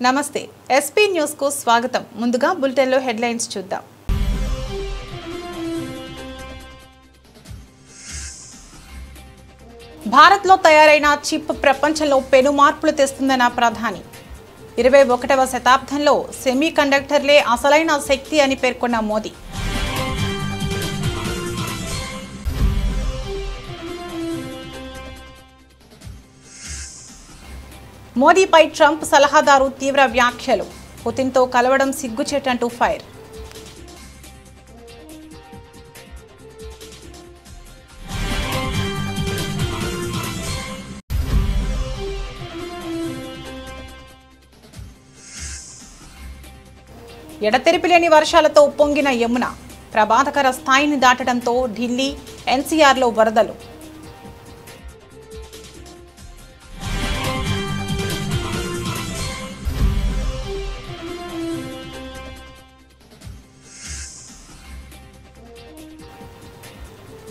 నమస్తే SP news కు స్వాగతం ముందుగా బులెటిన్ లో హెడ్లైన్స్ చూద్దాం భారత్ లో తయారైన చిప్ ప్రపంచంలో పెను మార్పులు తెస్తుందన్న ప్రధాని 21వ శతాబ్దంలో సెమీ కండక్టర్లే అసలైన శక్తి అని పేర్కొన్న మోదీ మోదీపై ట్రంప్ సలహాదారు తీవ్ర వ్యాఖ్యలు పుతిన్తో కలవడం సిగ్గుచేటంటూ ఫైర్ ఎడతెరిపిలేని వర్షాలతో ఉప్పొంగిన యమున ప్రమాదకర స్థాయిని దాటడంతో ఢిల్లీ ఎన్సీఆర్లో వరదలు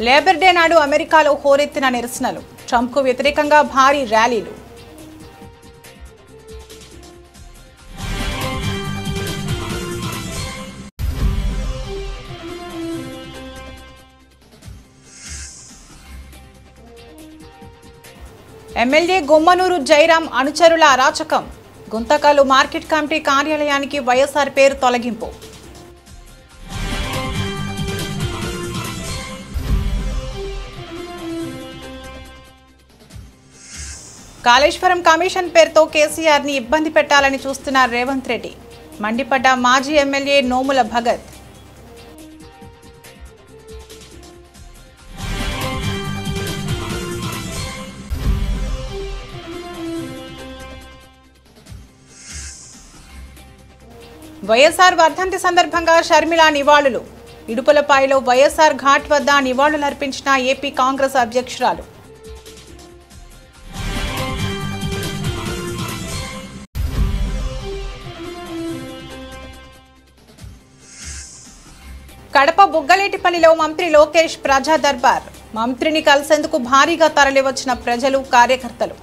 లేబర్ డే నాడు అమెరికాలో హోరెత్తిన నిరసనలు ట్రంప్కు వ్యతిరేకంగా భారీ ర్యాలీలు ఎమ్మెల్యే గొమ్మనూరు జయరాం అనుచరుల అరాచకం గుంతకల్లు మార్కెట్ కమిటీ కార్యాలయానికి వైఎస్ఆర్ పేరు తొలగింపు కాళేశ్వరం కమిషన్ పేరుతో కేసీఆర్ ని ఇబ్బంది పెట్టాలని చూస్తున్న రేవంత్ రెడ్డి మండిపడ్డ మాజీ ఎమ్మెల్యే నోముల భగత్ వైఎస్ఆర్ వర్ధంతి సందర్భంగా షర్మిల నివాళులు ఇడుపులపాయలో వైఎస్ఆర్ ఘాట్ వద్ద నివాళులర్పించిన ఏపీ కాంగ్రెస్ అధ్యక్షురాలు కడప బుగ్గలేటిపల్లిలో మంత్రి లోకేష్ ప్రజా దర్బార్ మంత్రిని కలిసేందుకు భారీగా తరలివచ్చిన ప్రజలు కార్యకర్తలు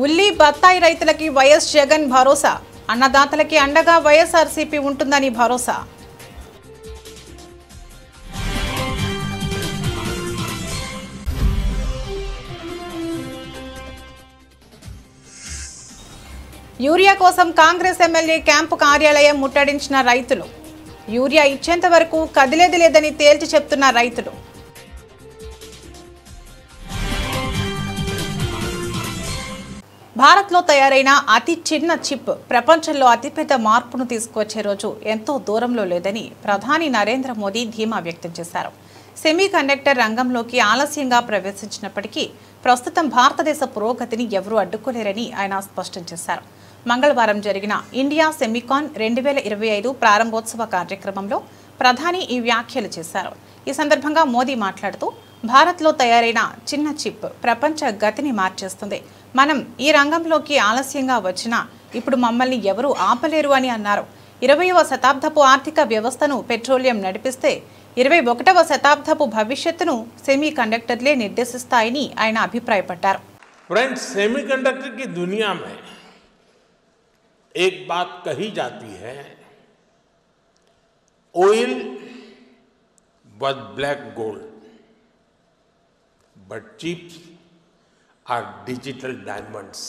ఉల్లి బత్తాయి రైతులకి వైఎస్ జగన్ భరోసా అన్నదాతలకి అండగా వైఎస్ఆర్సీపీ ఉంటుందని భరోసా యూరియా కోసం కాంగ్రెస్ ఎమ్మెల్యే క్యాంపు కార్యాలయం ముట్టడించిన రైతులు యూరియా ఇచ్చేంత వరకు కదిలేది లేదని తేల్చి చెప్తున్న రైతులు భారత్లో తయారైన అతి చిన్న చిప్ ప్రపంచంలో అతిపెద్ద మార్పును తీసుకువచ్చే రోజు ఎంతో దూరంలో లేదని ప్రధాని నరేంద్ర మోదీ ధీమా వ్యక్తం చేశారు. సెమీ కండక్టర్ రంగంలోకి ఆలస్యంగా ప్రవేశించినప్పటికీ ప్రస్తుతం భారతదేశ పురోగతిని ఎవరూ అడ్డుకోలేరని ఆయన స్పష్టం చేశారు. మంగళవారం జరిగిన ఇండియా సెమీకాన్ 2025 ప్రారంభోత్సవ కార్యక్రమంలో ప్రధాని ఈ వ్యాఖ్యలు చేశారు. ఈ సందర్భంగా మోదీ మాట్లాడుతూ భారత్లో తయారైన చిన్న చిప్ ప్రపంచ గతిని మార్చేస్తుంది. మనం ఈ రంగంలోకి ఆలస్యంగా వచ్చినా ఇప్పుడు మమ్మల్ని ఎవరూ ఆపలేరు అని అన్నారు. 20వ శతాబ్దపు ఆర్థిక వ్యవస్థను పెట్రోలియం నడిపిస్తే 21వ శతాబ్దపు భవిష్యత్తును సెమీ కండక్టర్లే నిర్దేశిస్తాయని ఆయన అభిప్రాయపడ్డారు. फ्रेंड्स, सेमीकंडक्टर की दुनिया में एक बात कही जाती है, oil was black gold, but chips are digital diamonds.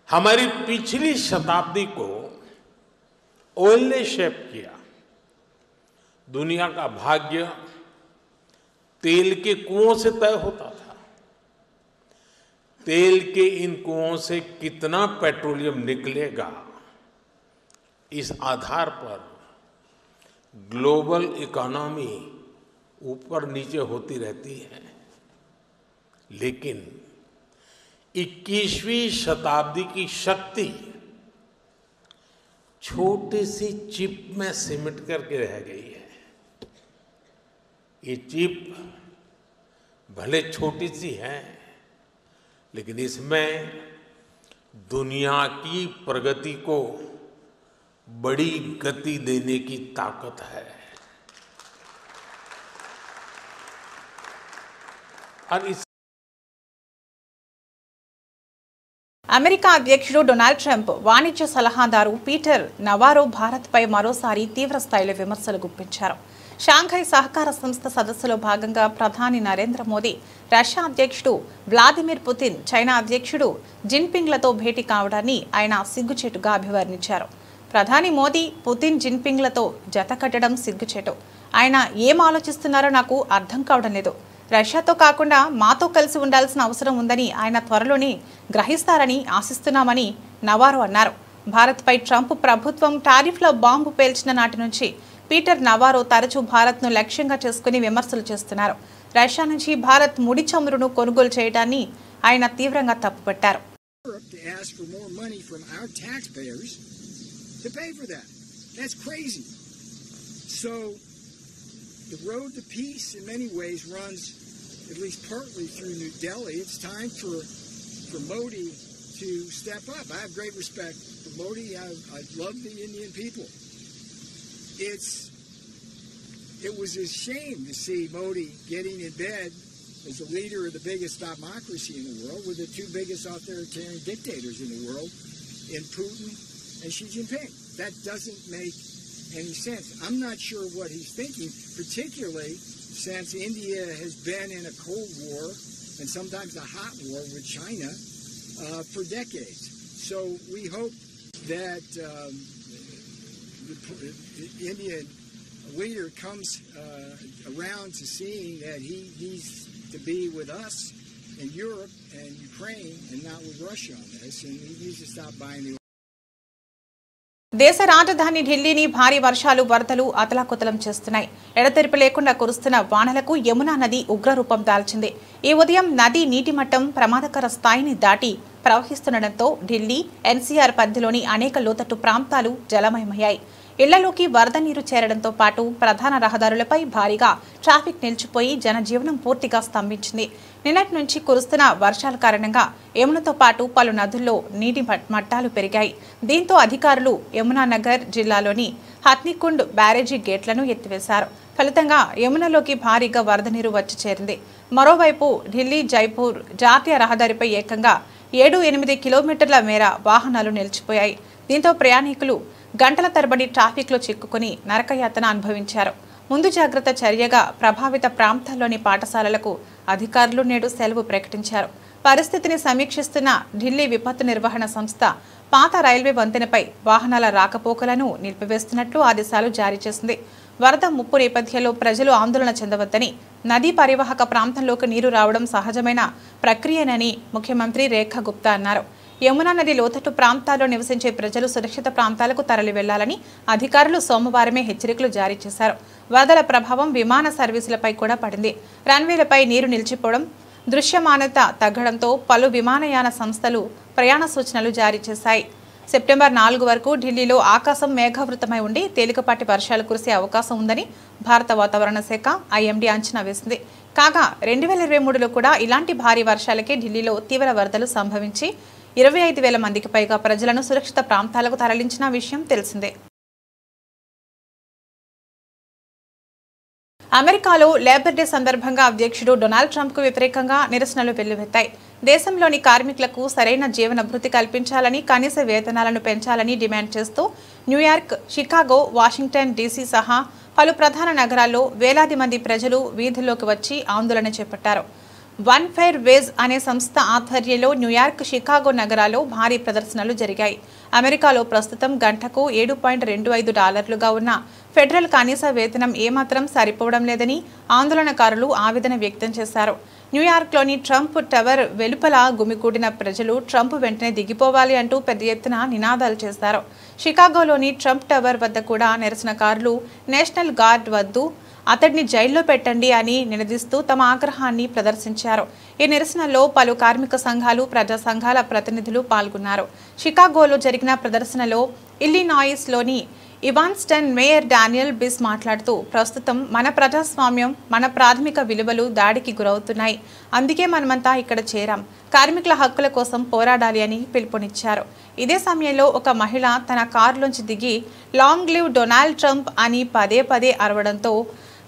हमारी पिछली शताब्दी को ऑयल ने शेप किया. दुनिया का भाग्य तेल के कुओं से तय होता था. तेल के इन कुओं से कितना पेट्रोलियम निकलेगा, इस आधार पर ग्लोबल इकोनॉमी ऊपर नीचे होती रहती है. लेकिन 21वीं शताब्दी की शक्ति छोटी सी चिप में सिमट करके रह गई है. ये चिप भले छोटी सी है, लेकिन इसमें दुनिया की प्रगति को बड़ी गति देने की ताकत है और इस అమెరికా అధ్యక్షుడు డొనాల్డ్ ట్రంప్ వాణిజ్య సలహాదారు పీటర్ నవారో భారత్పై మరోసారి తీవ్ర స్థాయిలో విమర్శలు గుప్పించారు. షాంఘై సహకార సంస్థ సదస్సులో భాగంగా ప్రధాని నరేంద్ర మోదీ, రష్యా అధ్యక్షుడు వ్లాదిమిర్ పుతిన్, చైనా అధ్యక్షుడు జిన్పింగ్లతో భేటీ కావడాన్ని ఆయన సిగ్గుచేటుగా అభివర్ణించారు. ప్రధాని మోదీ, పుతిన్, జిన్పింగ్లతో జతకట్టడం సిగ్గుచేటు. ఆయన ఏం ఆలోచిస్తున్నారో నాకు అర్థం కావడం లేదు. రష్యాతో కాకుండా మాతో కలిసి ఉండాల్సిన అవసరం ఉందని ఆయన త్వరలోనే గ్రహిస్తారని ఆశిస్తున్నామని నవారో అన్నారు. భారత్పై ట్రంప్ ప్రభుత్వం టారిఫ్ల బాంబు పేల్చిన నాటి నుంచి పీటర్ నవారో తరచూ భారత్ను లక్ష్యంగా చేసుకుని విమర్శలు చేస్తున్నారు. రష్యా నుంచి భారత్ ముడి చమురును కొనుగోలు చేయడాన్ని ఆయన తీవ్రంగా తప్పుపట్టారు. The road to peace in many ways runs at least partly through New Delhi. It's time for Modi to step up. I have great respect for Modi. I love the Indian people. It was a shame to see Modi getting in bed as the leader of the biggest democracy in the world with the two biggest authoritarian dictators in the world, in Putin and Xi Jinping. That doesn't make any sense. I'm not sure what he's thinking, particularly since India has been in a Cold War and sometimes a hot war with China for decades. So we hope that the Indian leader comes around to seeing that he's to be with us in Europe and Ukraine and not with Russia on this, and he needs to stop buying the దేశ రాజధాని ఢిల్లీని భారీ వర్షాలు, వరదలు అతలాకుతలం చేస్తున్నాయి. ఎడతెరిపి లేకుండా కురుస్తున్న వానలకు యమునా నది ఉగ్రరూపం దాల్చింది. ఈ ఉదయం నది నీటి మట్టం ప్రమాదకర స్థాయిని దాటి ప్రవహిస్తుండటంతో ఢిల్లీ, ఎన్సీఆర్ పరిధిలోని అనేక లోతట్టు ప్రాంతాలు జలమయమయ్యాయి. ఇళ్లలోకి వరద నీరు చేరడంతో పాటు ప్రధాన రహదారులపై భారీగా ట్రాఫిక్ నిలిచిపోయి జనజీవనం పూర్తిగా స్తంభించింది. నిన్నటి నుంచి కురుస్తున్న వర్షాల కారణంగా యమునతో పాటు పలు నదుల్లో నీటి మట్టాలు పెరిగాయి. దీంతో అధికారులు యమునా నగర్ జిల్లాలోని హత్నీకుండ్ బ్యారేజీ గేట్లను ఎత్తివేశారు. ఫలితంగా యమునలోకి భారీగా వరద నీరు వచ్చి చేరింది. మరోవైపు ఢిల్లీ జైపూర్ జాతీయ రహదారిపై ఏకంగా 7-8 కిలోమీటర్ల మేర వాహనాలు నిలిచిపోయాయి. దీంతో ప్రయాణికులు గంటల తరబడి ట్రాఫిక్లో చిక్కుకుని నరకయాతన అనుభవించారు. ముందు జాగ్రత్త చర్యగా ప్రభావిత ప్రాంతాల్లోని పాఠశాలలకు అధికారులు నేడు సెలవు ప్రకటించారు. పరిస్థితిని సమీక్షిస్తున్న ఢిల్లీ విపత్తు నిర్వహణ సంస్థ పాత రైల్వే వంతెనపై వాహనాల రాకపోకలను నిలిపివేస్తున్నట్లు ఆదేశాలు జారీ చేసింది. వరద ముప్పు నేపథ్యంలో ప్రజలు ఆందోళన చెందవద్దని, నదీ పరివాహక ప్రాంతంలోకి నీరు రావడం సహజమైన ప్రక్రియనని ముఖ్యమంత్రి రేఖా గుప్తా అన్నారు. యమునా నది లోతట్టు ప్రాంతాల్లో నివసించే ప్రజలు సురక్షిత ప్రాంతాలకు తరలి వెళ్లాలని అధికారులు సోమవారమే హెచ్చరికలు జారీ చేశారు. వరదల ప్రభావం విమాన సర్వీసులపై కూడా పడింది. రన్వేలపై నీరు నిలిచిపోవడం, దృశ్యమానత తగ్గడంతో పలు విమానయాన సంస్థలు ప్రయాణ సూచనలు జారీ చేశాయి. సెప్టెంబర్ 4 వరకు ఢిల్లీలో ఆకాశం మేఘావృతమై ఉండి తేలికపాటి వర్షాలు కురిసే అవకాశం ఉందని భారత వాతావరణ శాఖ ఐఎండీ అంచనా వేసింది. కాగా 2023లో కూడా ఇలాంటి భారీ వర్షాలకే ఢిల్లీలో తీవ్ర వరదలు సంభవించి 25,000 మందికి పైగా ప్రజలను సురక్షిత ప్రాంతాలకు తరలించిన విషయం తెలిసిందే. అమెరికాలో లేబర్ డే సందర్భంగా అధ్యక్షుడు డొనాల్డ్ ట్రంప్కు వ్యతిరేకంగా నిరసనలు వెల్లువెత్తాయి. దేశంలోని కార్మికులకు సరైన జీవన భృతి కల్పించాలని, కనీస వేతనాలను పెంచాలని డిమాండ్ చేస్తూ న్యూయార్క్, షికాగో, వాషింగ్టన్ డీసీ సహా పలు ప్రధాన నగరాల్లో వేలాది మంది ప్రజలు వీధుల్లోకి వచ్చి ఆందోళన చేపట్టారు. వన్ ఫెయిర్ వేజ్ అనే సంస్థ ఆధ్వర్యంలో న్యూయార్క్, షికాగో నగరాల్లో భారీ ప్రదర్శనలు జరిగాయి. అమెరికాలో ప్రస్తుతం గంటకు $7.25గా ఉన్న ఫెడరల్ కనీస వేతనం ఏమాత్రం సరిపోవడం లేదని ఆందోళనకారులు ఆవేదన వ్యక్తం చేశారు. న్యూయార్క్లోని ట్రంప్ టవర్ వెలుపల గుమిగూడిన ప్రజలు ట్రంప్ వెంటనే దిగిపోవాలి అంటూ పెద్ద ఎత్తున నినాదాలు చేశారు. షికాగోలోని ట్రంప్ టవర్ వద్ద కూడా నిరసనకారులు నేషనల్ గార్డ్ వద్దు, అతడిని జైల్లో పెట్టండి అని నినదిస్తూ తమ ఆగ్రహాన్ని ప్రదర్శించారు. ఈ నిరసనలో పలు కార్మిక సంఘాలు, ప్రజా సంఘాల ప్రతినిధులు పాల్గొన్నారు. షికాగోలో జరిగిన ప్రదర్శనలో ఇల్లినాయిస్లోని ఇవాన్స్టన్ మేయర్ డానియల్ బిస్ మాట్లాడుతూ, ప్రస్తుతం మన ప్రజాస్వామ్యం, మన ప్రాథమిక విలువలు దాడికి గురవుతున్నాయి. అందుకే మనమంతా ఇక్కడ చేరాం. కార్మికుల హక్కుల కోసం పోరాడాలి అని పిలుపునిచ్చారు. ఇదే సమయంలో ఒక మహిళ తన కారులోంచి దిగి లాంగ్ లివ్ డొనాల్డ్ ట్రంప్ అని పదే పదే అరవడంతో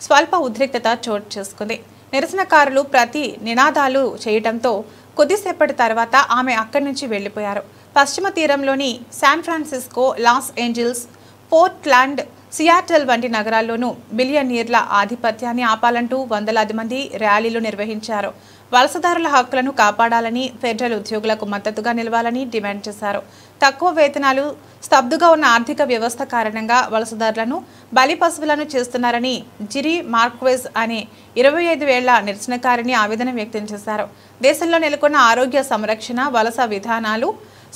స్వల్ప ఉద్రిక్తత చోటు చేసుకుంది. నిరసనకారులు ప్రతి నినాదాలు చేయడంతో కొద్దిసేపటి తర్వాత ఆమె అక్కడి నుంచి వెళ్లిపోయారు. పశ్చిమ తీరంలోని San Francisco, Los Angeles, Portland, Seattle వంటి నగరాల్లోనూ బిలియనీర్ల ఆధిపత్యాన్ని ఆపాలంటూ వందలాది మంది ర్యాలీలు నిర్వహించారు. వలసదారుల హక్కులను కాపాడాలని, ఫెడరల్ ఉద్యోగులకు మద్దతుగా నిలవాలని డిమాండ్ చేశారు. తక్కువ వేతనాలు, స్తబ్దుగా ఉన్న ఆర్థిక వ్యవస్థ కారణంగా వలసదారులను బలిపశువులను చేస్తున్నారని జిరి మార్క్వెజ్ అనే 25 ఏళ్ల నిరసనకారిని ఆవేదన వ్యక్తం చేశారు. దేశంలో నెలకొన్న ఆరోగ్య సంరక్షణ, వలస విధానాలు,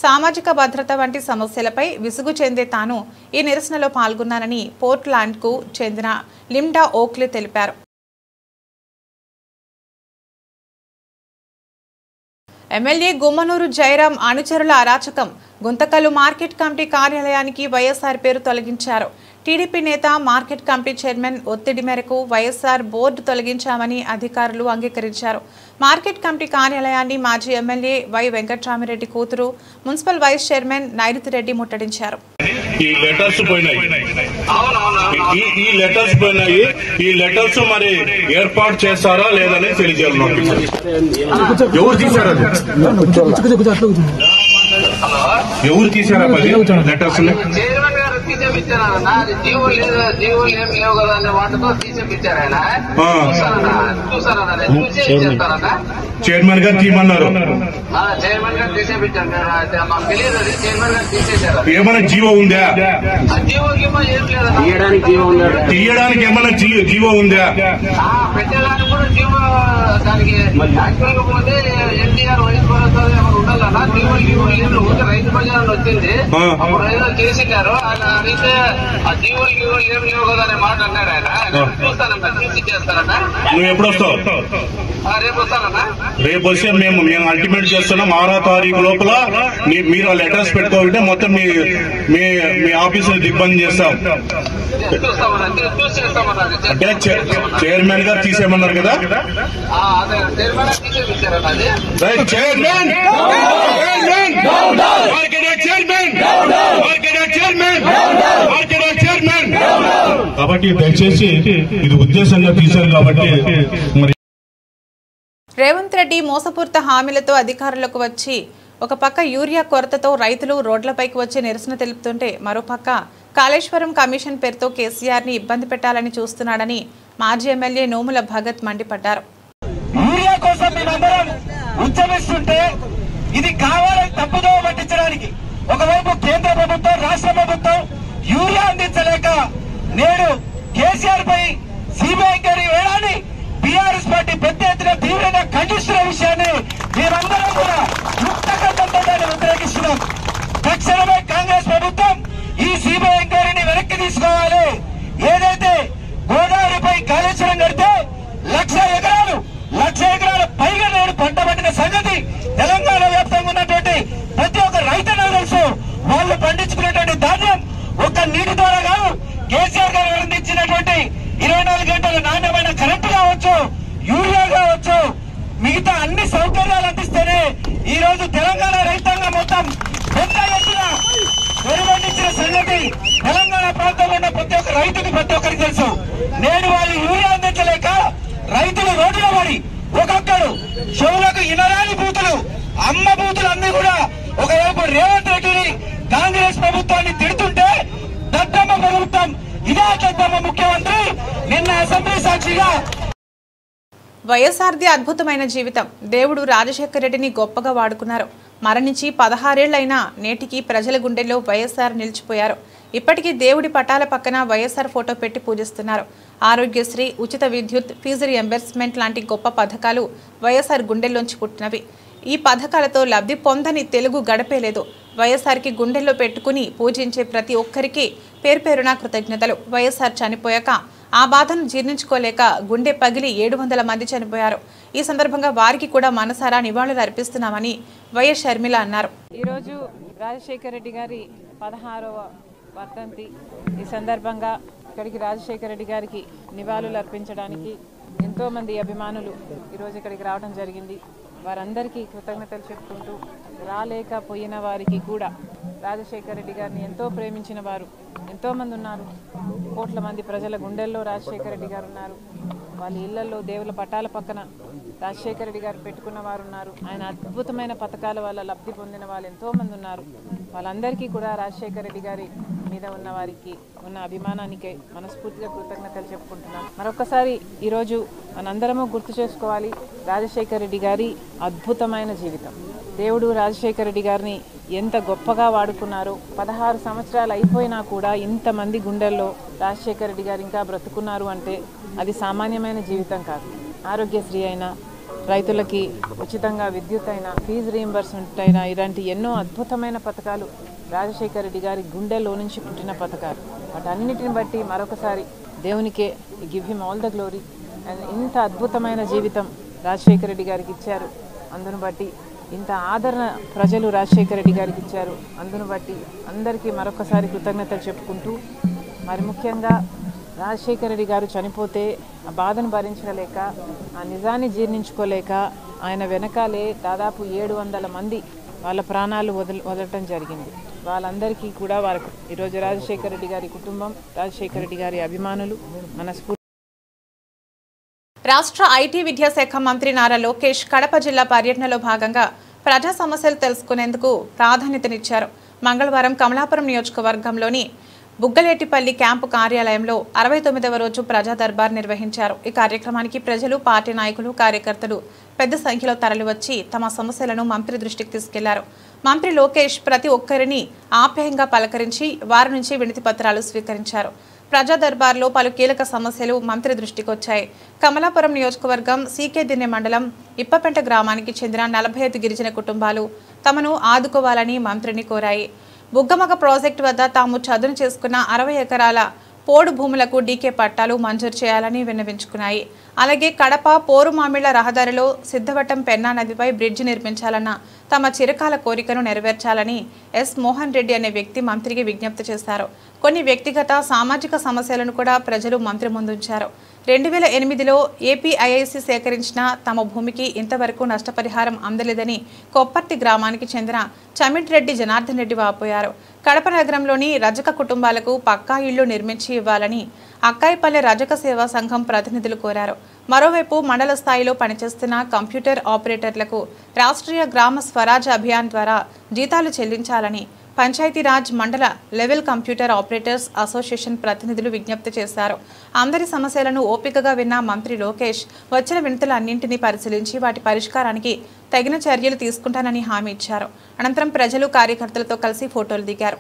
సామాజిక భద్రత వంటి సమస్యలపై విసుగు చెందే తాను ఈ నిరసనలో పాల్గొన్నానని పోర్ట్లాండ్కు చెందిన లిండా ఓక్లీ తెలిపారు. ఎమ్మెల్యే గుమ్మనూరు జయరాం అనుచరుల అరాచకం. గుంతకల్లు మార్కెట్ కమిటీ కార్యాలయానికి వైఎస్ఆర్ పేరు తొలగించారు. టీడీపీ నేత, మార్కెట్ కమిటీ చైర్మన్ ఒత్తిడి మేరకు వైఎస్ఆర్ బోర్డు తొలగించామని అధికారులు అంగీకరించారు. మార్కెట్ కమిటీ కార్యాలయాన్ని మాజీ ఎమ్మెల్యే వై వెంకట్రామిరెడ్డి కూతురు, మున్సిపల్ వైస్ చైర్మన్ నైరుతి రెడ్డి ముట్టడించారు. ఈ లెటర్స్ పోయినాయి. ఈ లెటర్స్ మరి ఏర్పాటు చేస్తారా లేదని తెలియజేయాలి. ఎవరు తీశారు? ఎవరు తీశారా లెటర్స్? చైర్మన్ గారు తీయమన్నారు. ఏమైనా జీవో ఉందా? తీయడానికి ఏమైనా జీవో ఉందా? పెట్టడానికి కూడా జీవో దానికి యాక్చువల్గా పోతే ఎన్టీఆర్ వైస్ ఉండాలన్నా జీవో లేదు. రైతు బజార్ వచ్చింది, అప్పుడు ఏదో చేసినారు. ఆయన అడిగితే ఆ జీవోలు ఏం లేవు కదా అనే మాట అన్నాడు ఆయన. చూస్తానన్నా, తీసి చేస్తానన్నా. నువ్వు ఎప్పుడు వస్తావు? రేపు వస్తానన్నా. రేపు వస్తే మేము అల్టిమేట్ చేస్తున్నాం. 6వ తారీఖు లోపల మీరు లెటర్స్ పెట్టుకోవాలంటే మొత్తం మీ ఆఫీసులో దిగ్బంధం చేస్తాం. అంటే చైర్మన్ గారు తీసేయమన్నారు కదా? కాబట్టి దయచేసి ఇది ఉద్దేశంగా తీశారు కాబట్టి. రేవంత్ రెడ్డి మోసపూరిత హామీలతో అధికారులకు వచ్చి ఒక పక్క యూరియా కొరతతో రైతులు రోడ్లపైకి వచ్చి నిరసన తెలుపుతుంటే మరోపక్క కాళేశ్వరం కమిషన్ పేరుతో కేసీఆర్ని ఇబ్బంది పెట్టాలని చూస్తున్నాడని మాజీ ఎమ్మెల్యే నోముల భగత్ మండిపడ్డారు. యూరియా కోసం మేమందరం ఉద్యమిస్తుంటే ఇది కావాలని తప్పుదో పట్టించడానికి ఒకవైపు కేంద్ర ప్రభుత్వం, రాష్ట్ర ప్రభుత్వం యూరియా అందించలేక నేడు కేసీఆర్ పై సిబిఐ ఎంక్వైరీ వేయాలని బీఆర్ఎస్ పార్టీ పెద్ద ఎత్తున తీవ్రంగా ఖండిస్తున్న విషయాన్ని మేమందరం కూడా ముక్తకంఠంతో వ్యతిరేకిస్తున్నాం. తక్షణమే కాంగ్రెస్ ప్రభుత్వం ఈ సిబిఐ ఎంక్వైరీని వెనక్కి తీసుకోవాలి. ఏదైతే గోదావరిపై కాళేశ్వరం కడితే 1,00,000 ఎకరాల పైగా నేడు పంట పండిన సంగతి తెలంగాణ వ్యాప్తంగా ఉన్నటువంటి ప్రతి ఒక్క రైతులకు తెలుసు. వాళ్ళు పండించుకునేటువంటి ధాన్యం ఒక్క నీటి ద్వారా కాదు, కేసీఆర్ గారు అందించినటువంటి 24 గంటల నాణ్యమైన కరెంటు కావచ్చు, యూరియా కావచ్చు, మిగతా అన్ని సౌకర్యాలు అందిస్తేనే ఈ రోజు తెలంగాణ రైతాంగం మొత్తం పెద్ద ఎత్తున వెలువడించిన సంగతి తెలంగాణ ప్రాంతంలో ఉన్న ప్రతి ఒక్క రైతుకి, ప్రతి ఒక్కరికి తెలుసు. నేడు వాళ్ళు యూరియా అందించలేక రైతులు రోడ్డులో పడి ఒక్కొక్కడు చెవులకు ఇనరాని బూతులు, అమ్మ బూతులు అన్ని కూడా ఒకవైపు రేవంత్ రెడ్డిని, కాంగ్రెస్ ప్రభుత్వాన్ని తిడుతుంటే దద్దమ్మ ప్రభుత్వం, ఇదే దద్దమ్మ ముఖ్యమంత్రి నిన్న అసెంబ్లీ సాక్షిగా వైఎస్ఆర్ది అద్భుతమైన జీవితం. దేవుడు రాజశేఖర రెడ్డిని గొప్పగా వాడుకున్నారు. మరణించి 16 ఏళ్లైనా నేటికి ప్రజల గుండెల్లో వైఎస్ఆర్ నిలిచిపోయారు. ఇప్పటికీ దేవుడి పటాల పక్కన వైఎస్ఆర్ ఫోటో పెట్టి పూజిస్తున్నారు. ఆరోగ్యశ్రీ, ఉచిత విద్యుత్, ఫీజు రియంబర్స్మెంట్ లాంటి గొప్ప పథకాలు వైఎస్ఆర్ గుండెల్లోంచి పుట్టినవి. ఈ పథకాలతో లబ్ధి పొందని తెలుగు గడపేలేదు. వైఎస్ఆర్కి గుండెల్లో పెట్టుకుని పూజించే ప్రతి ఒక్కరికి పేరు పేరున కృతజ్ఞతలు. వైఎస్ఆర్ చనిపోయాక ఆ బాధను జీర్ణించుకోలేక గుండె పగిలి 700 మంది చనిపోయారు. ఈ సందర్భంగా వారికి కూడా మనసారా నివాళులు అర్పిస్తున్నామని వైఎస్ షర్మిల అన్నారు. ఈరోజు రాజశేఖర రెడ్డి గారి 16వ వర్ధంతి. ఈ సందర్భంగా ఇక్కడికి రాజశేఖర రెడ్డి గారికి నివాళులు అర్పించడానికి ఎంతోమంది అభిమానులు ఈరోజు ఇక్కడికి రావడం జరిగింది. వారందరికీ కృతజ్ఞతలు చెప్పుకుంటూ రాలేకపోయిన వారికి కూడా రాజశేఖర రెడ్డి గారిని ఎంతో ప్రేమించిన వారు ఎంతోమంది ఉన్నారు. కోట్ల మంది ప్రజల గుండెల్లో రాజశేఖర రెడ్డి గారు ఉన్నారు. వాళ్ళ ఇళ్లలో దేవుల పటాల పక్కన రాజశేఖర రెడ్డి గారు పెట్టుకున్న వారు ఉన్నారు. ఆయన అద్భుతమైన పథకాల వల్ల లబ్ధి పొందిన వాళ్ళు ఎంతోమంది ఉన్నారు. వాళ్ళందరికీ కూడా రాజశేఖర రెడ్డి గారి మీద ఉన్న వారికి ఉన్న అభిమానానికై మనస్ఫూర్తిగా కృతజ్ఞతలు చెప్పుకుంటున్నాం. మరొకసారి ఈరోజు మనందరము గుర్తు చేసుకోవాలి రాజశేఖర రెడ్డి గారి అద్భుతమైన జీవితం. దేవుడు రాజశేఖర రెడ్డి గారిని ఎంత గొప్పగా వాడుకున్నారో. 16 సంవత్సరాలు అయిపోయినా కూడా ఇంతమంది గుండెల్లో రాజశేఖర రెడ్డి గారు ఇంకా బ్రతుకున్నారు అంటే అది సామాన్యమైన జీవితం కాదు. ఆరోగ్యశ్రీ అయినా, రైతులకి ఉచితంగా విద్యుత్ అయినా, ఫీజు రీయింబర్స్మెంట్ అయినా, ఇలాంటి ఎన్నో అద్భుతమైన పథకాలు రాజశేఖర రెడ్డి గారి గుండెల్లో నుంచి పుట్టిన పథకాలు. వాటన్నిటిని బట్టి మరొకసారి దేవునికే give him all the glory. And ఇంత అద్భుతమైన జీవితం రాజశేఖర రెడ్డి గారికి ఇచ్చారు. అందును బట్టి ఇంత ఆదరణ ప్రజలు రాజశేఖర రెడ్డి గారికి ఇచ్చారు. అందును బట్టి అందరికీ మరొకసారి కృతజ్ఞతలు చెప్పుకుంటూ, మరి ముఖ్యంగా రాజశేఖర రెడ్డి గారు చనిపోతే ఆ బాధను భరించలేక, ఆ నిజాన్ని జీర్ణించుకోలేక ఆయన వెనకాలే దాదాపు 700 మంది వాళ్ళ ప్రాణాలు వదలటం జరిగింది. వాళ్ళందరికీ కూడా వారికి ఈరోజు రాజశేఖర రెడ్డి గారి కుటుంబం, రాజశేఖర రెడ్డి గారి అభిమానులు మనస్ఫూర్తి. రాష్ట్ర ఐటీ విద్యాశాఖ మంత్రి నారా లోకేష్ కడప జిల్లా పర్యటనలో భాగంగా ప్రజా సమస్యలు తెలుసుకునేందుకు ప్రాధాన్యతనిచ్చారు. మంగళవారం కమలాపురం నియోజకవర్గంలోని బుగ్గలేటిపల్లి క్యాంపు కార్యాలయంలో 69వ రోజు ప్రజా దర్బార్ నిర్వహించారు. ఈ కార్యక్రమానికి ప్రజలు, పార్టీ నాయకులు, కార్యకర్తలు పెద్ద సంఖ్యలో తరలివచ్చి తమ సమస్యలను మంత్రి దృష్టికి తీసుకెళ్లారు. మంత్రి లోకేష్ ప్రతి ఒక్కరిని ఆప్యాయంగా పలకరించి వారి నుంచి వినతి పత్రాలు స్వీకరించారు. ప్రజా దర్బార్లో పలు కీలక సమస్యలు మంత్రి దృష్టికి వచ్చాయి. కమలాపురం నియోజకవర్గం సీకేదిన్నె మండలం ఇప్పపెంట గ్రామానికి చెందిన 45 గిరిజన కుటుంబాలు తమను ఆదుకోవాలని మంత్రిని కోరాయి. బుగ్గమగ ప్రాజెక్టు వద్ద తాము చదును చేసుకున్న 60 ఎకరాల పోడు భూములకు డీకే పట్టాలు మంజూరు చేయాలని విన్నవించుకున్నాయి. అలాగే కడప పోరుమామిళ్ల రహదారిలో సిద్ధవటం పెన్నా నదిపై బ్రిడ్జి నిర్మించాలన్న తమ చిరకాల కోరికను నెరవేర్చాలని ఎస్ మోహన్ రెడ్డి అనే వ్యక్తి మంత్రికి విజ్ఞప్తి చేశారు. కొన్ని వ్యక్తిగత సామాజిక సమస్యలను కూడా ప్రజలు మంత్రి ముందుంచారు. 2008లో ఏపీఐఐసి సేకరించిన తమ భూమికి ఇంతవరకు నష్టపరిహారం అందలేదని కొప్పర్తి గ్రామానికి చెందిన చమిట్రెడ్డి జనార్దన్ రెడ్డి వాపోయారు. కడప నగరంలోని రజక కుటుంబాలకు పక్కా ఇళ్లు నిర్మించి ఇవ్వాలని అక్కాయిపల్లె రజక సేవా సంఘం ప్రతినిధులు కోరారు. మరోవైపు మండల స్థాయిలో పనిచేస్తున్న కంప్యూటర్ ఆపరేటర్లకు రాష్ట్రీయ గ్రామ స్వరాజ్ అభియాన్ ద్వారా జీతాలు చెల్లించాలని పంచాయతీరాజ్ మండల లెవెల్ కంప్యూటర్ ఆపరేటర్స్ అసోసియేషన్ ప్రతినిధులు విజ్ఞప్తి చేశారు. అందరి సమస్యలను ఓపికగా విన్న మంత్రి లోకేష్ వచ్చిన వినతులన్నింటినీ పరిశీలించి వాటి పరిష్కారానికి తగిన చర్యలు తీసుకుంటానని హామీ ఇచ్చారు. అనంతరం ప్రజలు, కార్యకర్తలతో కలిసి ఫోటోలు దిగారు.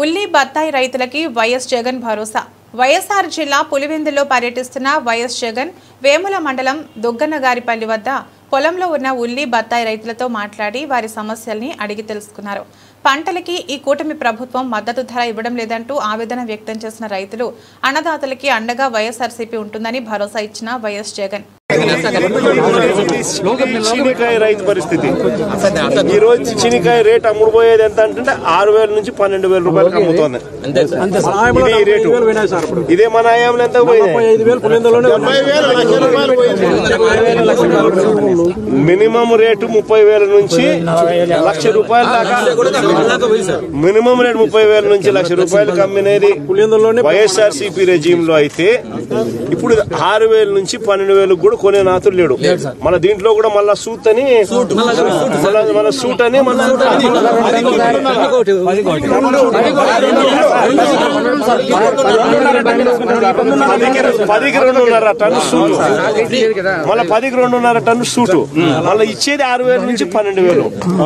ఉల్లి బత్తాయి రైతులకి వైఎస్ జగన్ భరోసా. వైఎస్ఆర్ జిల్లా పులివెందులో పర్యటిస్తున్న వైఎస్ జగన్ వేముల మండలం దుగ్గన్నగారిపల్లి వద్ద పొలంలో ఉన్న ఉల్లి బత్తాయి రైతులతో మాట్లాడి వారి సమస్యల్ని అడిగి తెలుసుకున్నారు. పంటలకి ఈ కూటమి ప్రభుత్వం మద్దతు ధర ఇవ్వడం లేదంటూ ఆవేదన వ్యక్తం చేసిన రైతులు, అన్నదాతలకి అండగా వైఎస్ఆర్సీపీ ఉంటుందని భరోసా ఇచ్చిన వైఎస్ జగన్. చీనికాయ రైతు పరిస్థితి ఈ రోజు చీనికాయ రేట్ అమ్ముడుపోయేది ఎంత అంటే 6,000 నుంచి 12,000 రూపాయలకు అమ్ముతోంది. ఇదే మన హయాంలో ఎంత మినిమం రేటు 30,000 నుంచి 1,00,000 రూపాయల దాకా. మినిమం రేటు 30,000 నుంచి 1,00,000 రూపాయలకు అమ్మినది వైఎస్ఆర్సీపీ రెజీమ్ లో అయితే ఇప్పుడు 6,000 నుంచి 12,000 కూడా కొనే నాతులు లేడు. మన దీంట్లో కూడా మళ్ళా సూట్ అని మన సూట్ అని 10కి 2.5 టన్ను సూటు, మళ్ళీ 10కి 2.5 టన్ను సూటు, మళ్ళీ ఇచ్చేది 6,000 నుంచి 12,000.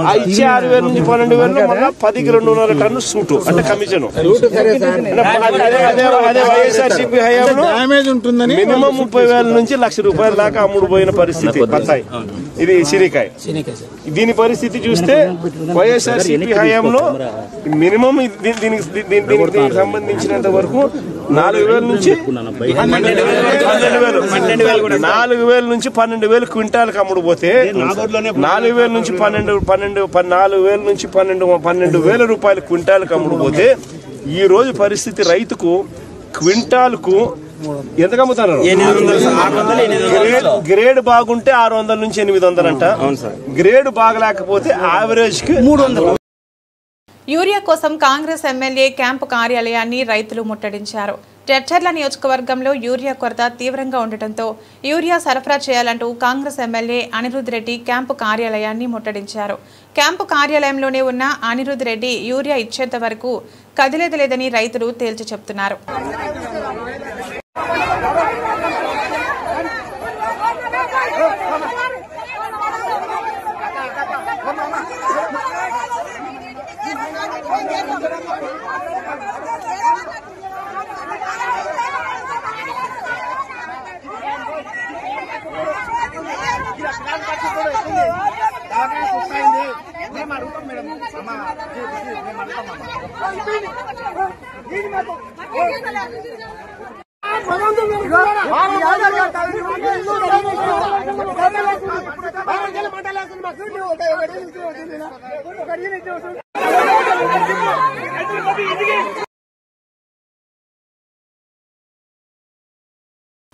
ఆ ఇచ్చే 6,000 నుంచి 12,000 మళ్ళీ 10కి 2.5 టన్ను సూటు అంటే కమిషన్. అదే వైఎస్ఆర్సీపీ హయాంలో మినిమం 30,000 నుంచి 1,00,000 రూపాయల దాకా అమ్ముడు పోయిన పరిస్థితి బత్తాయి. ఇది చీనికాయ. దీని పరిస్థితి చూస్తే వైఎస్ఆర్సీపీ హయాంలో మినిమం దీనికి సంబంధించినంత వరకు 4,000 నుంచి 12,000 క్వింటాలకు అమ్ముడు పోతే 4,000 నుంచి 12,000 రూపాయల క్వింటాలకు అమ్ముడు పోతే ఈ రోజు పరిస్థితి రైతుకు క్వింటాల్కు ఎంతకు అమ్ముతారు? గ్రేడ్ బాగుంటే 600 నుంచి 800 అంట. గ్రేడ్ బాగలేకపోతే యావరేజ్ కి 300. యూరియా కోసం కాంగ్రెస్ ఎమ్మెల్యే క్యాంపు కార్యాలయాన్ని రైతులు ముట్టడించారు. జడ్చర్ల నియోజకవర్గంలో యూరియా కొరత తీవ్రంగా ఉండటంతో యూరియా సరఫరా చేయాలంటూ కాంగ్రెస్ ఎమ్మెల్యే అనిరుద్ రెడ్డి క్యాంపు కార్యాలయాన్ని ముట్టడించారు. క్యాంపు కార్యాలయంలోనే ఉన్న అనిరుద్ రెడ్డి యూరియా ఇచ్చేంత వరకు కదిలేది లేదని రైతులు తేల్చి చెప్తున్నారు.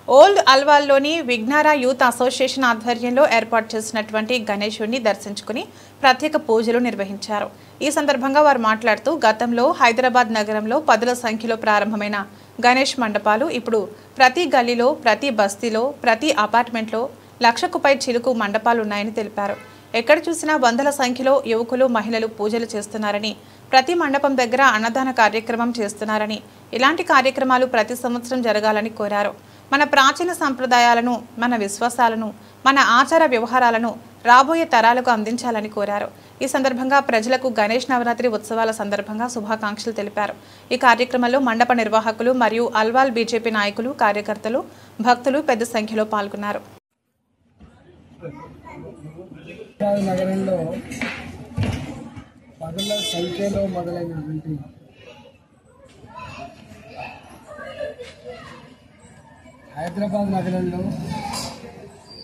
ఓల్డ్ అల్వాల్లోని విఘ్నారా యూత్ అసోసియేషన్ ఆధ్వర్యంలో ఏర్పాటు చేసినటువంటి గణేశుడిని దర్శించుకుని ప్రత్యేక పూజలు నిర్వహించారు. ఈ సందర్భంగా వారు మాట్లాడుతూ గతంలో హైదరాబాద్ నగరంలో 10ల సంఖ్యలో ప్రారంభమైన గణేష్ మండపాలు ఇప్పుడు ప్రతి గల్లీలో, ప్రతి బస్తీలో, ప్రతి అపార్ట్మెంట్లో 1,00,000కు పై చిలుకు మండపాలున్నాయని తెలిపారు. ఎక్కడ చూసినా 100ల సంఖ్యలో యువకులు, మహిళలు పూజలు చేస్తున్నారని, ప్రతి మండపం దగ్గర అన్నదాన కార్యక్రమం చేస్తున్నారని, ఇలాంటి కార్యక్రమాలు ప్రతి సంవత్సరం జరగాలని కోరారు. మన ప్రాచీన సంప్రదాయాలను, మన విశ్వాసాలను, మన ఆచార వ్యవహారాలను రాబోయే తరాలకు అందించాలని కోరారు. ఈ సందర్భంగా ప్రజలకు గణేష్ నవరాత్రి ఉత్సవాల సందర్భంగా శుభాకాంక్షలు తెలిపారు. ఈ కార్యక్రమంలో మండప నిర్వాహకులు మరియు అల్వాల్ బీజేపీ నాయకులు, కార్యకర్తలు, భక్తులు పెద్ద సంఖ్యలో పాల్గొన్నారు. నగరంలో 10ల సంఖ్యలో మొదలైనటువంటి హైదరాబాద్ నగరంలో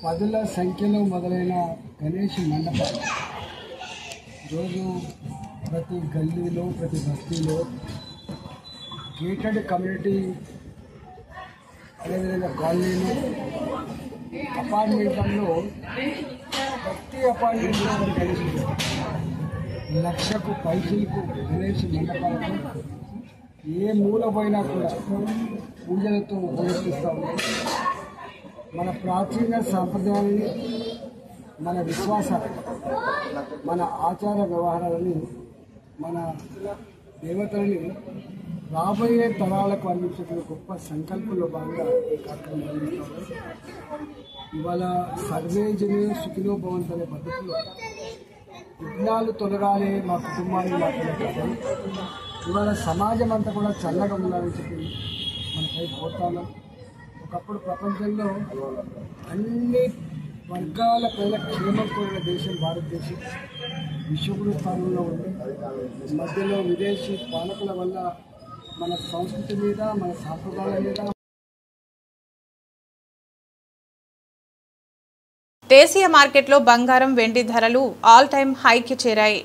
10ల సంఖ్యలో మొదలైన గణేష్ మండపాలు రోజు ప్రతి గల్లీలో, ప్రతి బస్తీలో, గేటెడ్ కమ్యూనిటీ, అదేవిధంగా కాలనీలు, అపార్ట్మెంట్లలో ప్రతి అపార్ట్మెంట్లో గణేష్ 1,00,000కు పైసలకు గణేష్ మండపాలకు ఏ మూల పోయినా కూడా పూజలతో ఉపయోగిస్తూ ఉంటాం. మన ప్రాచీన సాంప్రదాయాలని, మన విశ్వాసాలు, మన ఆచార వ్యవహారాలని, మన దేవతలని రాబోయే తరాలకు అందించే గొప్ప సంకల్పంలో భాగంగా ఈ కార్యక్రమం నిర్వహిస్తాం. ఇవాళ సర్వే జనే సుఖినో భవంతు అనే పద్ధతిలో విఘ్నాలు తొలగాలి మా కుటుంబాన్ని మాట్లాడతారు. ఇవాళ సమాజం అంతా కూడా చల్లగా ఉండాలని చెప్పి మనపై కోరుతాను. ఒకప్పుడు ప్రపంచంలో అన్ని వర్గాల ప్రజల క్షేమం కోరిన దేశం భారతదేశం. విశ్వగురు స్థానంలో ఉంది. మధ్యలో విదేశీ పాలకుల వల్ల మన సంస్కృతి మీద, మన సాంప్రదాయాల మీద. దేశీయ మార్కెట్లో బంగారం, వెండి ధరలు ఆల్ టైమ్ హైకి చేరాయి.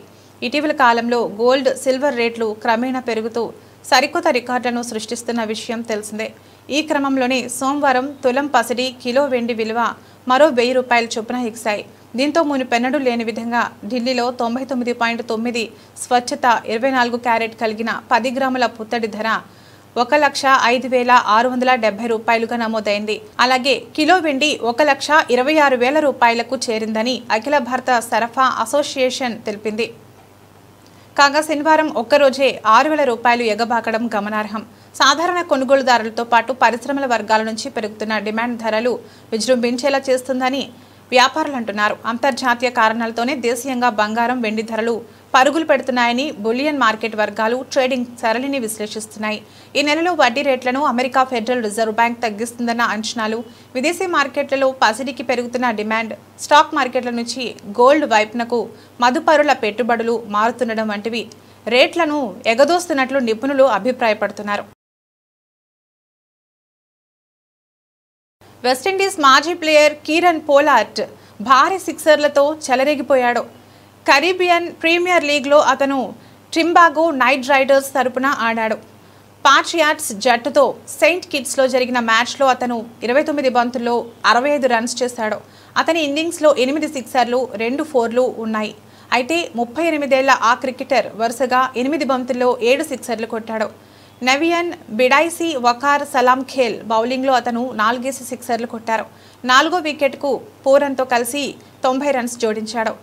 ఇటీవల కాలంలో గోల్డ్, సిల్వర్ రేట్లు క్రమేణా పెరుగుతూ సరికొత్త రికార్డులను సృష్టిస్తున్న విషయం తెలిసిందే. ఈ క్రమంలోనే సోమవారం తులం పసిడి, కిలో వెండి విలువ మరో 1,000 రూపాయల చొప్పున ఎగిశాయి. దీంతో మునుపెన్నడూ లేని విధంగా ఢిల్లీలో 99.9 స్వచ్ఛత 24 క్యారెట్ కలిగిన 10 గ్రాముల పుత్తడి ధర 1,05,670 రూపాయలుగా నమోదైంది. అలాగే కిలో వెండి 1,26,000 రూపాయలకు చేరిందని అఖిల భారత సరఫరా అసోసియేషన్ తెలిపింది. కాగా శనివారం ఒక్కరోజే 6,000 రూపాయలు ఎగబాకడం గమనార్హం. సాధారణ కొనుగోలుదారులతో పాటు పరిశ్రమల వర్గాల నుంచి పెరుగుతున్న డిమాండ్ ధరలు విజృంభించేలా చేస్తుందని వ్యాపారులు అంటున్నారు. అంతర్జాతీయ కారణాలతోనే దేశీయంగా బంగారం, వెండి ధరలు పరుగులు పెడుతున్నాయని బులియన్ మార్కెట్ వర్గాలు ట్రేడింగ్ సరళిని విశ్లేషిస్తున్నాయి. ఈ నెలలో వడ్డీ రేట్లను అమెరికా ఫెడరల్ రిజర్వ్ బ్యాంక్ తగ్గిస్తుందన్న అంచనాలు, విదేశీ మార్కెట్లలో పసిడికి పెరుగుతున్న డిమాండ్, స్టాక్ మార్కెట్ల నుంచి గోల్డ్ వైపునకు మదుపరుల పెట్టుబడులు మారుతుండడం వంటివి రేట్లను ఎగదోస్తున్నట్లు నిపుణులు అభిప్రాయపడుతున్నారు. వెస్టిండీస్ మాజీ ప్లేయర్ కీరన్ పోలార్డ్ భారీ సిక్సర్లతో చెలరేగిపోయాడు. కరీబియన్ ప్రీమియర్ లీగ్లో అతను ట్రింబాగో నైట్ రైడర్స్ తరపున ఆడాడు. పాట్రియాట్స్ జట్టుతో సెయింట్ కిట్స్లో జరిగిన మ్యాచ్లో అతను 29 బంతుల్లో 65 రన్స్ చేశాడు. అతని ఇన్నింగ్స్లో 8 సిక్సర్లు 2 ఫోర్లు ఉన్నాయి. అయితే 38 ఏళ్ల ఆ క్రికెటర్ వరుసగా 8 బంతుల్లో 7 సిక్సర్లు కొట్టాడు. నవియన్ బిడైసీ వకార్ సలాం ఖేల్ బౌలింగ్లో అతను 4 సిక్సర్లు కొట్టారు. 4వ వికెట్కు పూరన్తో కలిసి 90 రన్స్ జోడించాడు.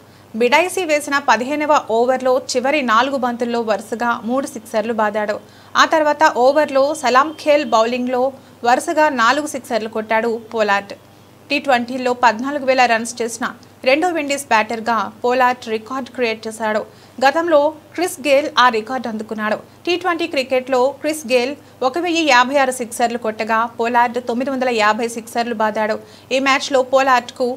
బిడైసీ వేసిన 15వ ఓవర్లో చివరి 4 బంతుల్లో వరుసగా 3 సిక్సర్లు బాదాడు. ఆ తర్వాత ఓవర్లో సలాం ఖేల్ బౌలింగ్లో వరుసగా 4 సిక్సర్లు కొట్టాడు పోలార్డ్. టీ20లో 14,000 రన్స్ చేసిన రెండో విండీస్ బ్యాటర్గా పోలార్డ్ రికార్డ్ క్రియేట్ చేశాడు. గతంలో క్రిస్ గేల్ ఆ రికార్డు అందుకున్నాడు. టీ20 క్రికెట్లో క్రిస్ గేల్ 1,056 సిక్సర్లు కొట్టగా పోలార్డ్ 950 సిక్సర్లు బాదాడు. ఈ మ్యాచ్లో పోలార్డ్కు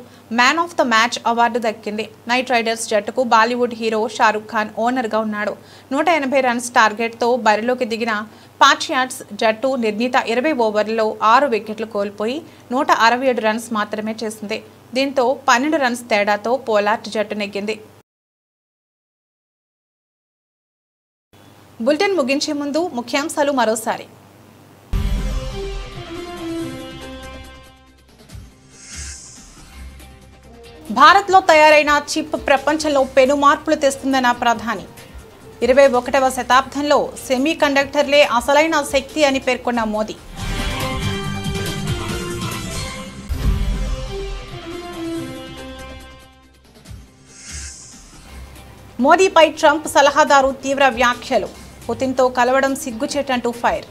man of the match award దక్కింది. నైట్ రైడర్స్ జట్టుకు బాలీవుడ్ హీరో షారుఖ్ ఖాన్ ఓనర్గా ఉన్నాడు. 180 రన్స్ టార్గెట్తో బరిలోకి దిగిన పాట్రియాట్స్ జట్టు నిర్ణీత 20 ఓవర్లలో 6 వికెట్లు కోల్పోయి 167 రన్స్ మాత్రమే చేసింది. దీంతో 12 రన్స్ తేడాతో పోలార్డ్ జట్టు నెగ్గింది. బులెటిన్ ముగించే ముందు ముఖ్యాంశాలు మరోసారి. భారత్లో తయారైన చిప్ ప్రపంచంలో పెను మార్పులు తెస్తుందన్న ప్రధాని. 21వ శతాబ్దంలో సెమీ కండక్టర్లే అసలైన శక్తి అని పేర్కొన్న మోదీ. మోదీపై ట్రంప్ సలహాదారు తీవ్ర వ్యాఖ్యలు. పుతిన్తో కలవడం సిగ్గుచేటంటూ ఫైర్.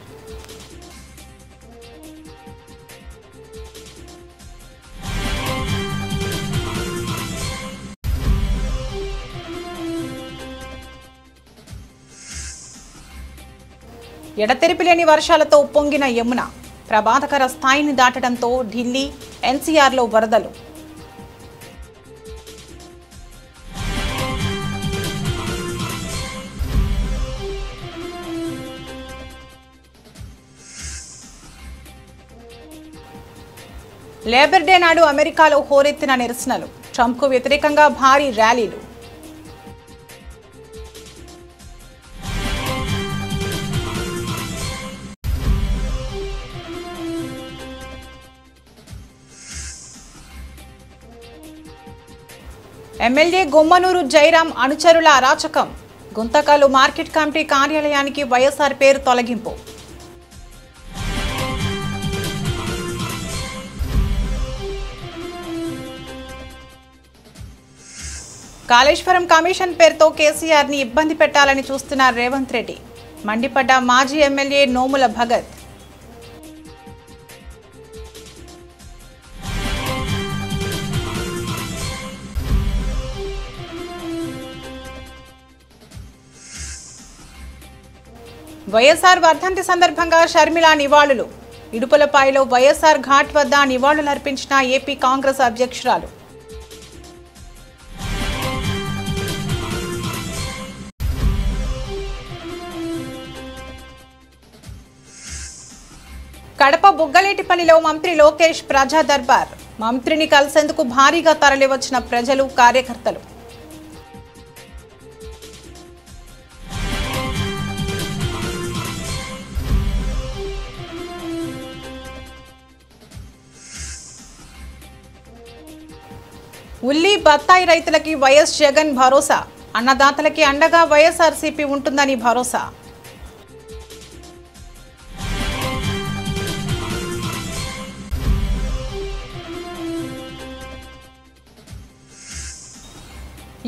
ఎడతెరిపి లేని వర్షాలతో ఉప్పొంగిన యమున. ప్రమాదకర స్థాయిని దాటడంతో ఢిల్లీ ఎన్సీఆర్లో వరదలు. లేబర్ డే నాడు అమెరికాలో హోరెత్తిన నిరసనలు. ట్రంప్కు వ్యతిరేకంగా భారీ ర్యాలీలు. ఎమ్మెల్యే గుమ్మనూరు జైరాం అనుచరుల అరాచకం. గుంతకల్లు మార్కెట్ కమిటీ కార్యాలయానికి వైఎస్ఆర్ పేరు తొలగింపు. కాళేశ్వరం కమిషన్ పేరుతో కేసీఆర్ని ఇబ్బంది పెట్టాలని చూస్తున్న రేవంత్ రెడ్డి. మండిపడ్డ మాజీ ఎమ్మెల్యే నోముల భగత్. వైఎస్ఆర్ వర్ధంతి సందర్భంగా షర్మిల నివాళులు. ఇడుపులపాయలో వైఎస్ఆర్ ఘాట్ వద్ద నివాళులర్పించిన ఏపీ కాంగ్రెస్ అధ్యక్షురాలు. కడప బుగ్గలేటిపల్లిలో మంత్రి లోకేష్ ప్రజా దర్బార్. మంత్రిని కలిసేందుకు భారీగా తరలివచ్చిన ప్రజలు, కార్యకర్తలు. ఉల్లి బత్తాయి రైతులకి వైఎస్ జగన్ భరోసా. అన్నదాతలకి అండగా వైఎస్ఆర్సీపీ ఉంటుందని భరోసా.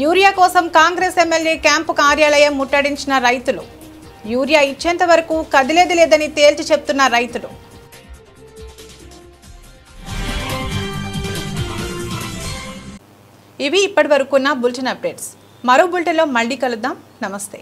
యూరియా కోసం కాంగ్రెస్ ఎమ్మెల్యే క్యాంపు కార్యాలయం ముట్టడించిన రైతులు. యూరియా ఇచ్చేంత వరకు కదిలేది లేదని తేల్చి చెప్తున్న రైతులు. ఇవి ఇప్పటివరకున్న బులెటిన్ అప్డేట్స్. మరో బులెటిన్లో మళ్ళీ కలుద్దాం. నమస్తే.